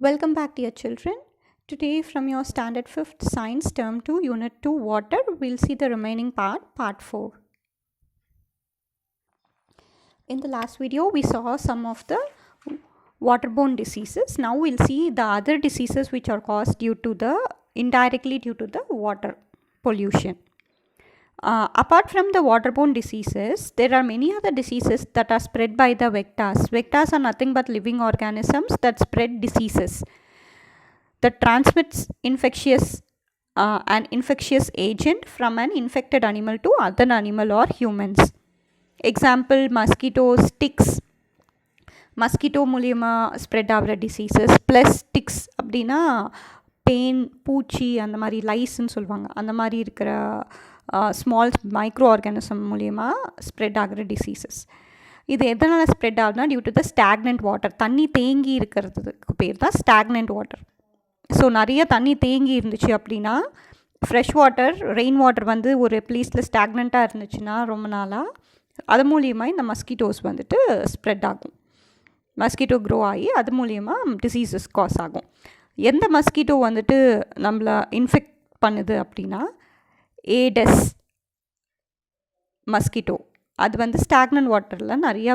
Welcome back, dear children. Today, from your Standard 5th Science Term 2, Unit 2 Water, we'll see the remaining part 4. In the last video, we saw some of the waterborne diseases. Now, we'll see the other diseases which are caused indirectly due to the water pollution. Apart from the waterborne diseases, there are many other diseases that are spread by the vectors. Vectors are nothing but living organisms that spread diseases that transmits an infectious agent from an infected animal to other animal or humans. Example, mosquitoes, ticks. Mosquito மூலியமா spread ஆகிற diseases plus ticks அப்படின்னா பெயின் பூச்சி அந்த மாதிரி லைஸ்ன்னு சொல்லுவாங்க. அந்த மாதிரி இருக்கிற ஸ்மால் மைக்ரோ ஆர்கானிசம் மூலியமா ஸ்ப்ரெட் ஆகிற டிசீசஸ். இது எதனால் ஸ்ப்ரெட் ஆகுதுன்னா due to the stagnant water. தண்ணி தேங்கி இருக்கிறதுக்கு பேர் தான் ஸ்டாக்னன்ட் வாட்டர். ஸோ நிறைய தண்ணி தேங்கி இருந்துச்சு அப்படின்னா ஃப்ரெஷ் வாட்டர் ரெயின் வாட்டர் வந்து ஒரு ப்ளேஸில் ஸ்டாக்னண்ட்டாக இருந்துச்சுன்னா ரொம்ப நாளாக அது மூலியமாக இந்த மஸ்கிட்டோஸ் வந்துட்டு ஸ்ப்ரெட் ஆகும். மஸ்கிட்டோ க்ரோ ஆகி அது மூலியமாக டிசீசஸ் காஸ் ஆகும். எந்த மஸ்கிட்டோ வந்துட்டு நம்மளை இன்ஃபெக்ட் பண்ணுது அப்படின்னா ஏடஸ் மஸ்கிட்டோ. அது வந்து ஸ்டாக்னன்ட் வாட்டரில் நிறையா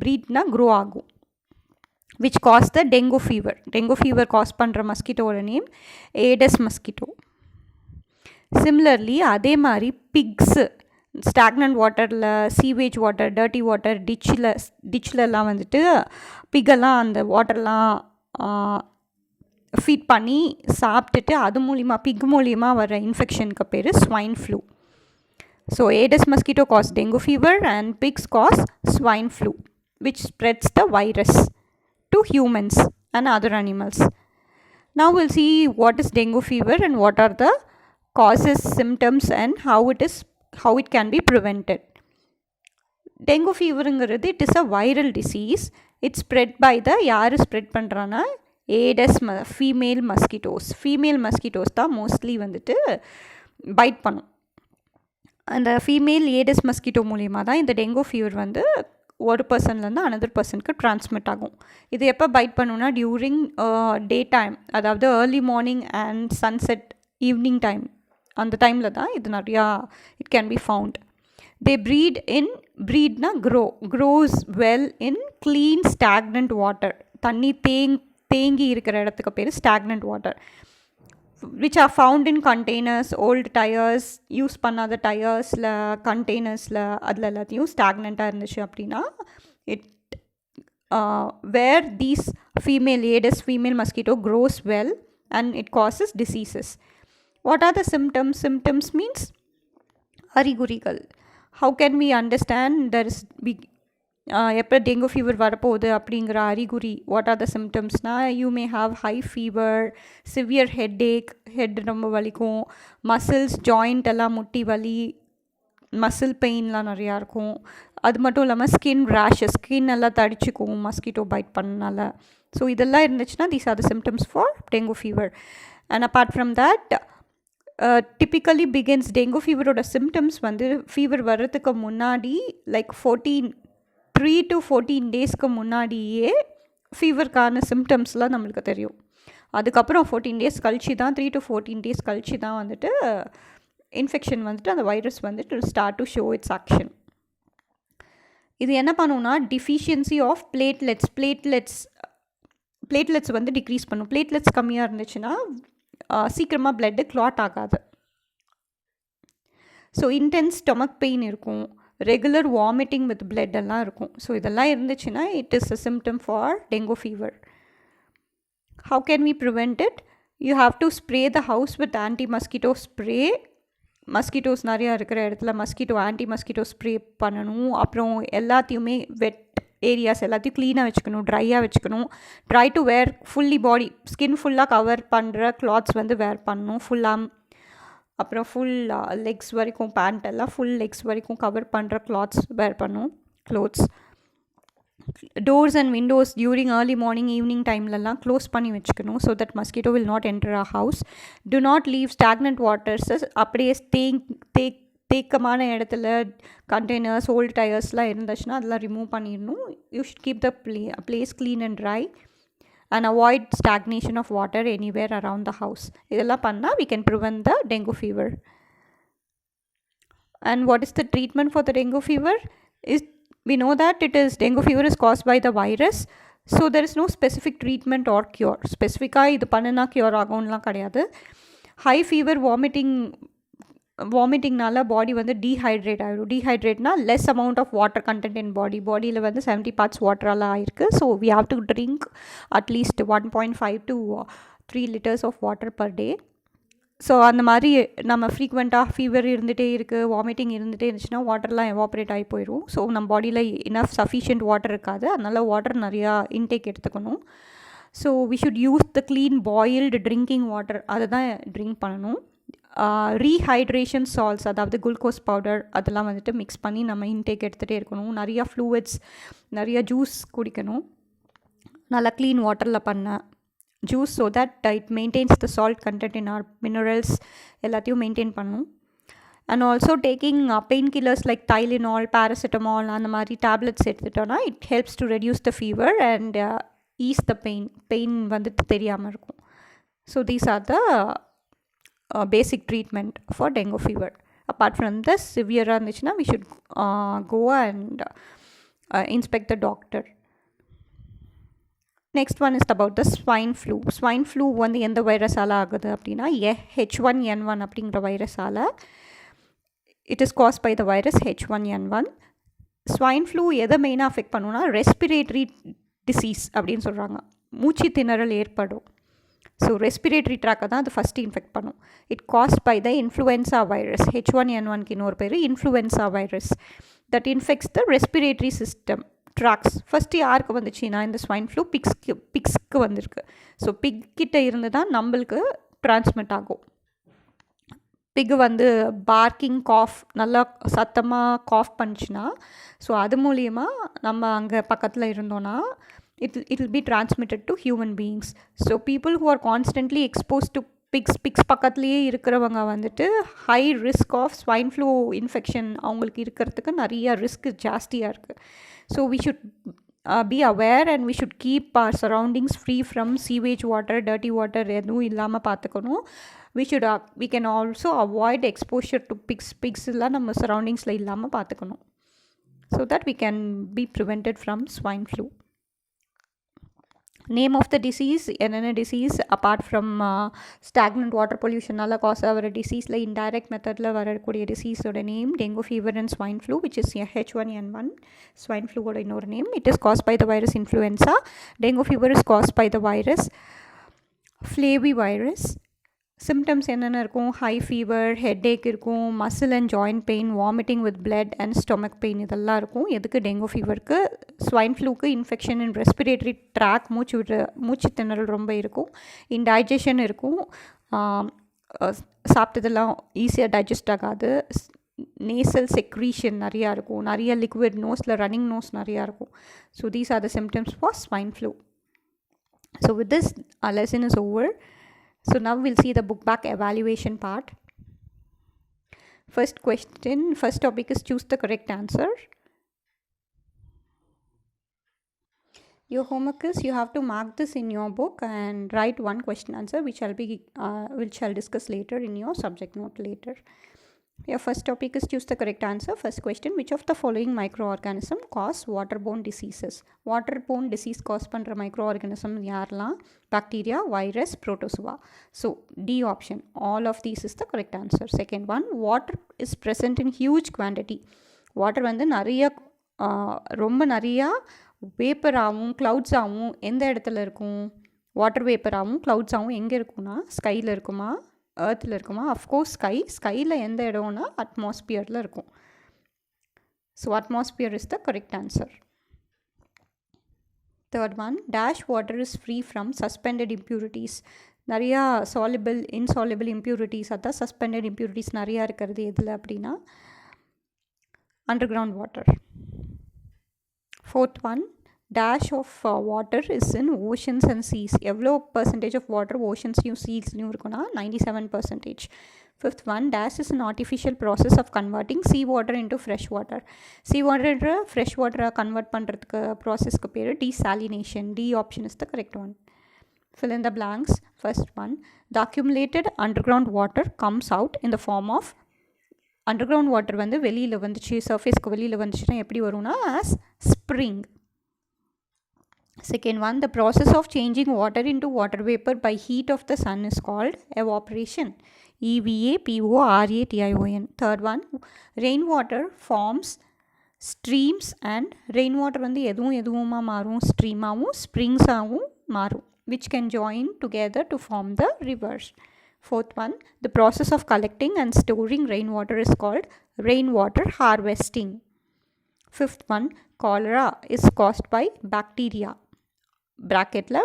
ப்ரீட்னா க்ரோ ஆகும், which cause the dengue fever. Dengue fever cause பண்ணுற மஸ்கிட்டோட நேம் ஏடஸ் மஸ்கிட்டோ. சிமிலர்லி அதே மாதிரி பிக்ஸு ஸ்டாக்னன்ட் வாட்டரில் சீவேஜ் வாட்டர், டர்ட்டி வாட்டர், டிச்சிலெலாம் வந்துட்டு பிக்கெல்லாம் அந்த வாட்டர்லாம் ஃபீட் பண்ணி சாப்பிட்டுட்டு அது மூலிமா பிக் மூலிமா வர இன்ஃபெக்ஷனுக்கு பேர் swine flu. So Aedes mosquito causes dengue fever and pigs causes swine flu which spreads the virus to humans and other animals. Now we'll see what is dengue fever and what are the causes, symptoms and how it can be prevented. Dengue fever ingiradhu, it is a viral disease. It's spread by the யாரு spread பண்றானா Aedes female mosquitoes. Female mosquitoes தான் mostly வந்துட்டு byte பண்ணும். அந்த female Aedes mosquito மூலிமா தான் இந்த dengue fever வந்து ஒரு பர்சன்லேருந்து அனதர் பர்சனுக்கு ட்ரான்ஸ்மிட் ஆகும். இது எப்போ பைட் பண்ணுன்னா டியூரிங் டே டைம், அதாவது early morning and sunset evening time, அந்த டைமில் தான் இது நிறையா it can be found. They ப்ரீட்னா grows well in clean stagnant water. தண்ணி தேங்கி இருக்கிற இடத்துக்கு பேர் stagnant water, which are found in containers, old tires, use பண்ணாத டயர்ஸில் கண்டெய்னர்ஸில் அதில் எல்லாத்தையும் ஸ்டாக்னண்ட்டாக இருந்துச்சு அப்படின்னா it where these female mosquito grows well and it causes diseases. What are the symptoms? Symptoms means அறிகுறிகள். How can we understand there is எப்போ டெங்கு ஃபீவர் வரப்போகுது அப்படிங்கிற அறிகுறி? வாட் ஆர் த சிம்டம்ஸ்னால் you may have high fever, severe head ரொம்ப வலிக்கும், muscles joint எல்லாம் முட்டி வலி, மசில் பெயின்லாம் நிறையா இருக்கும். அது மட்டும் இல்லாமல் ஸ்கின் ரேஷஸ், ஸ்கின் எல்லாம் தடிச்சுக்கும் மஸ்கிட்டோ பைட் பண்ணனால. ஸோ இதெல்லாம் இருந்துச்சுன்னா these are the symptoms for dengue fever. And apart from that typically begins dengue ஃபீவரோட சிம்டம்ஸ் வந்து ஃபீவர் வர்றதுக்கு முன்னாடி லைக் 3 to 14 டேஸ்க்கு முன்னாடியே ஃபீவருக்கான சிம்டம்ஸ்லாம் நம்மளுக்கு தெரியும். அதுக்கப்புறம் 14 டேஸ் கழிச்சு தான் 3 to 14 டேஸ் கழிச்சு தான் வந்துட்டு இன்ஃபெக்ஷன் வந்துட்டு அந்த வைரஸ் வந்துட்டு start to show its action. இது என்ன பண்ணுன்னா டிஃபிஷியன்சி ஆஃப் பிளேட்லெட்ஸ் வந்து டிக்ரீஸ் பண்ணும். பிளேட்லெட்ஸ் கம்மியாக இருந்துச்சுன்னா சீக்கிரமாக பிளட்டு கிளாட் ஆகாது. ஸோ இன்டென்ஸ் ஸ்டொமக் பெயின் இருக்கும், ரெகுலர் வாமிட்டிங் வித் பிளட் எல்லாம் இருக்கும். ஸோ இதெல்லாம் இருந்துச்சுன்னா it is a symptom for dengue fever. How can we prevent it? You have to spray the house with anti mosquito spray. Mosquitoes நிறையா இருக்கிற இடத்துல anti mosquito spray பண்ணணும். அப்புறம் எல்லாத்தையுமே வெட் ஏரியாஸ் எல்லாத்தையும் க்ளீனாக வச்சுக்கணும், ட்ரையாக வச்சுக்கணும். Try to wear fully body, skin ஃபுல்லாக கவர் பண்ணுற கிளாத்ஸ் வந்து வேர் பண்ணணும் ஃபுல்லாக. அப்புறம் ஃபுல் லெக்ஸ் வரைக்கும் பேண்ட் எல்லாம் ஃபுல் லெக்ஸ் வரைக்கும் கவர் பண்ணுற கிளாத்ஸ் வேர் பண்ணும் clothes. Doors and windows during early morning evening டைம்லலாம் க்ளோஸ் பண்ணி வச்சுக்கணும். So that mosquito will not enter a house. To not leave stagnant வாட்டர்ஸஸ் அப்படியே தேக்கமான இடத்துல கண்டெய்னர்ஸ், ஓல்டு டயர்ஸ்லாம் இருந்துச்சுன்னா அதெல்லாம் ரிமூவ் பண்ணிடணும். You should keep the place clean and try. and avoid stagnation of water anywhere around the house. இதெல்லாம் பண்ணால் we can prevent the dengue fever. And what is the treatment for the dengue fever? We know that dengue fever is caused by the virus. So there is no specific treatment or cure. Specifically இது பண்ணுனா cure ஆகும்லாம் கிடையாது. High fever, வாமிட்டிங்னால பாடி வந்து dehydrate ஆகிடும். டீஹைட்ரேட்னா less amount of water content in பாடியில் வந்து 70 parts வாட்டரால் ஆயிருக்கு. So we have to drink at least 1.5 to 3 liters of water per day. So அந்த மாதிரி நம்ம ஃப்ரீக்வெண்ட்டாக ஃபீவர் இருந்துகிட்டே இருக்குது, வாமிட்டிங் இருந்துகிட்டே இருந்துச்சுன்னா வாட்டர்லாம் எவாப்ரேட் ஆகி போயிடும். ஸோ நம்ம பாடியில் இனஃப் சஃபிஷியன்ட் வாட்டர் இருக்காது. அதனால் வாட்டர் நிறையா இன்டேக் எடுத்துக்கணும். So we should use the clean boiled drinking water, அதை தான் ட்ரிங்க் பண்ணணும். ரீஹைட்ரேஷன் சால்ட்ஸ், அதாவது குளுக்கோஸ் பவுடர், அதெல்லாம் வந்துட்டு மிக்ஸ் பண்ணி நம்ம இன்டேக் எடுத்துகிட்டே இருக்கணும். நிறையா ஃப்ளூயிட்ஸ், நிறையா ஜூஸ் குடிக்கணும். நல்லா க்ளீன் வாட்டரில் பண்ண juice, so that it maintains the salt content in or minerals எல்லாத்தையும் மெயின்டைன் பண்ணணும். And also taking pain killers like Tylenol, paracetamol அந்த மாதிரி டேப்லெட்ஸ் எடுத்துட்டோன்னா it helps to reduce the fever and ease the pain வந்துட்டு தெரியாமல் இருக்கும். So these are the basic treatment for dengue fever. Apart from this, severe irundhuchna we should go and inspect the doctor. Next one is about the swine flu. Swine flu வந்து எந்த வைரஸால் ஆகுது அப்படின்னா H1N1 அப்படிங்கிற வைரஸால். it is caused by the virus H1N1. swine flu எதை மெயினாக affect பண்ணுன்னா ரெஸ்பிரேட்டரி டிசீஸ் அப்படின்னு சொல்கிறாங்க. மூச்சு திணறல் ஏற்படும். ஸோ ரெஸ்பிரேட்டரி ட்ராக்கை தான் அது ஃபஸ்ட்டு இன்ஃபெக்ட் பண்ணும். It caused by the influenza virus. H1N1க்கு இன்னொரு பேர் influenza virus. That infects the respiratory system tracts. First யாருக்கு வந்துச்சுன்னா இந்த ஸ்வைன் ஃப்ளூ பிக்ஸ்க்கு வந்திருக்கு. ஸோ பிக்கிட்ட இருந்து தான் நம்மளுக்கு ட்ரான்ஸ்மிட் ஆகும். பிக்கு வந்து பார்க்கிங், காஃப், நல்லா சத்தமாக காஃப் பண்ணிச்சுன்னா, ஸோ அது மூலியமாக நம்ம அங்கே பக்கத்தில் இருந்தோன்னா it will be transmitted to human beings. So people who are constantly exposed to pigs பக்கத்துலேயே இருக்கிறவங்க வந்துட்டு high risk of swine flu infection அவங்களுக்கு இருக்கிறதுக்கு நிறைய ரிஸ்க் ஜாஸ்தியாக இருக்குது. So we should be aware and we should keep our surroundings free from sewage water, dirty water எதுவும் இல்லாமல் பார்த்துக்கணும். we can also avoid exposure to pigs எல்லாம் நம்ம சரௌண்டிங்ஸில் இல்லாமல் பார்த்துக்கணும். so that we can be prevented from swine flu. Name of the disease, என்னென்ன disease apart from stagnant water பொல்யூஷனால் cause ஆகிற டிசீஸில் இன்டைரக்ட் மெத்தடில் வரக்கூடிய டிசீஸோட name dengue fever and swine flu, which is H1N1. Swine ஃப்ளூவோட இன்னொரு name it is caused by the virus influenza. Dengue fever is caused by the virus flavivirus. Symptoms என்னென்ன இருக்கும்? ஹை ஃபீவர், ஹெட்ஏக் இருக்கும், muscle and joint pain, vomiting with blood and stomach pain, இதெல்லாம் இருக்கும். எதுக்கு? Dengue ஃபீவருக்கு. Swine ஃப்ளூக்கு infection in respiratory tract, மூச்சு திணறல் ரொம்ப இருக்கும், இன்டைஜஷன் இருக்கும், சாப்பிட்டதெல்லாம் ஈஸியாக டைஜஸ்ட் ஆகாது, நேசல் செக்ரீஷன் நிறையா இருக்கும், நிறைய லிக்விட், நோஸில் ரன்னிங் நோஸ் நிறையா இருக்கும். So these are the symptoms for swine flu. So with this our lesson is over. So now we'll see the book back evaluation part. First topic is choose the correct answer. Your homework is you have to mark this in your book and write one question answer which I'll discuss later in your subject note later. Your first topic is choose the correct answer. First question, which of the following microorganism cause waterborne diseases? Waterborne disease cause பண்ற microorganism யாரெல்லாம்? Bacteria, virus, protozoa. So D option, all of these is the correct answer. Second one, water is present in huge quantity. Water வந்து நிறைய ரொம்ப நிறையா vapour ஆகும், clouds ஆகும். எந்த இடத்துல இருக்கும்? வாட்டர் வேப்பர் ஆகும், க்ளவுட்ஸ் ஆகும். எங்கே இருக்குன்னா ஸ்கையில் இருக்குமா, எர்த்தில் இருக்குமா? அஃப்கோர்ஸ் ஸ்கையில் எந்த இடம்னா அட்மாஸ்பியரில் இருக்கும். So atmosphere is the correct answer. Third one, dash water is free from suspended impurities. நிறையா இன்சாலிபிள் இம்ப்யூரிட்டிஸ், அதான் சஸ்பெண்டட் இம்ப்யூரிட்டிஸ் நிறையா இருக்கிறது எதில் அப்படின்னா under ground water. Fourth one, dash of water is in oceans and seas. எவ்வளோ percentage of water oceansலையும் seasலையும் இருக்குன்னா 97%. Fifth one, dash is an artificial process of converting sea water into fresh water. sea water fresh water convert பண்ணுறதுக்கு ப்ராசஸ்க்கு பேர் desalination. D option is the correct one. Fill in the blanks. First one, the accumulated underground water comes out in the form of underground water வந்து வெளியில் வந்துச்சு, சர்ஃபேஸ்க்கு வெளியில் வந்துச்சுன்னா எப்படி வரும்னா as spring. Second one, the process of changing water into water vapor by heat of the sun is called evaporation. EVAPORATION. Third one, rainwater forms streams and rainwater வந்து எதுவுமா மாறும், ஸ்ட்ரீமாகவும் ஸ்ப்ரிங்ஸாகவும் மாறும், which can join together to form the rivers. Fourth one, the process of collecting and storing rainwater is called rainwater harvesting. Fifth one, cholera is caused by bacteria. Bracketla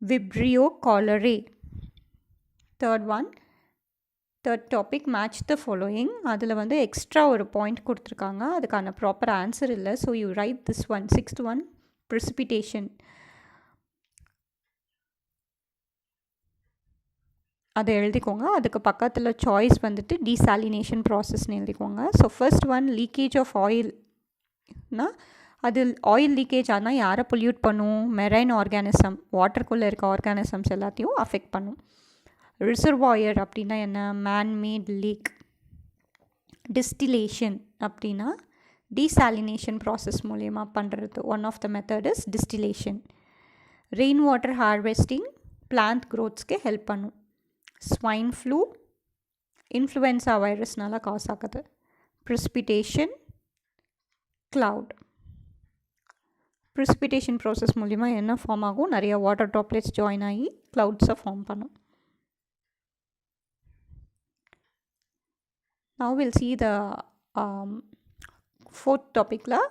Vibrio cholerae. Third one, third topic, match the following. அதில் வந்து extra ஒரு point கொடுத்துருக்காங்க, அதுக்கான proper answer இல்லை. So you right this one. Sixth one, precipitation. அதை எழுதிக்கோங்க. அதுக்கு பக்கத்தில் சாய்ஸ் வந்துட்டு டீசாலினேஷன் ப்ராசஸ்ன்னு எழுதிக்கோங்க. So first one, leakage of ஆயில்னா அது ஆயில் லீக்கேஜ் ஆனால் யாரை பொல்யூட் பண்ணும், மெரைன் ஆர்கானிசம், வாட்டருக்குள்ளே இருக்க ஆர்கானிசம்ஸ் எல்லாத்தையும் அஃபெக்ட் பண்ணும். ரிசர்வாயர் அப்படின்னா என்ன, மேன்மேட் லேக். டிஸ்டிலேஷன் அப்படின்னா டீசாலினேஷன் ப்ராசஸ் மூலயமா பண்ணுறது. One of the method is distillation. Rain water harvesting plant க்ரோத்ஸ்க்கு ஹெல்ப் பண்ணும். ஸ்வைன் ஃப்ளூ இன்ஃப்ளூயன்ஸா வைரஸ்னால காஸ் ஆகுது. Precipitation cloud. ப்ரிசிபிடேஷன் ப்ராசஸ் மூலிமா என்ன ஃபார்ம் ஆகும், நிறைய வாட்டர் ட்ராப்லெட்ஸ் ஜாயின் ஆகி க்ளவுட்ஸை ஃபார்ம் பண்ணும். Now we'll see the fourth topic la.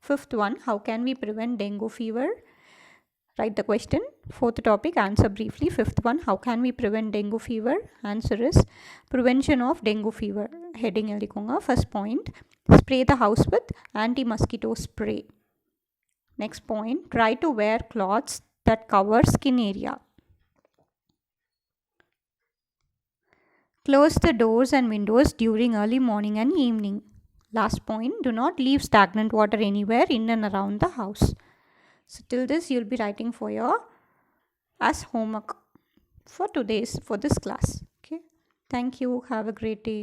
Fifth one, how can we prevent dengue fever? Write the question. Fourth topic, answer briefly. Fifth one, how can we prevent dengue fever? Answer is prevention of dengue fever. Heading elikonga. First point, spray the house with anti-mosquito spray. Next point, try to wear cloths that cover skin area. Close the doors and windows during early morning and evening. Last point, do not leave stagnant water anywhere in and around the house. So till this you'll be writing for your as homework for this class. Okay, thank you, have a great day.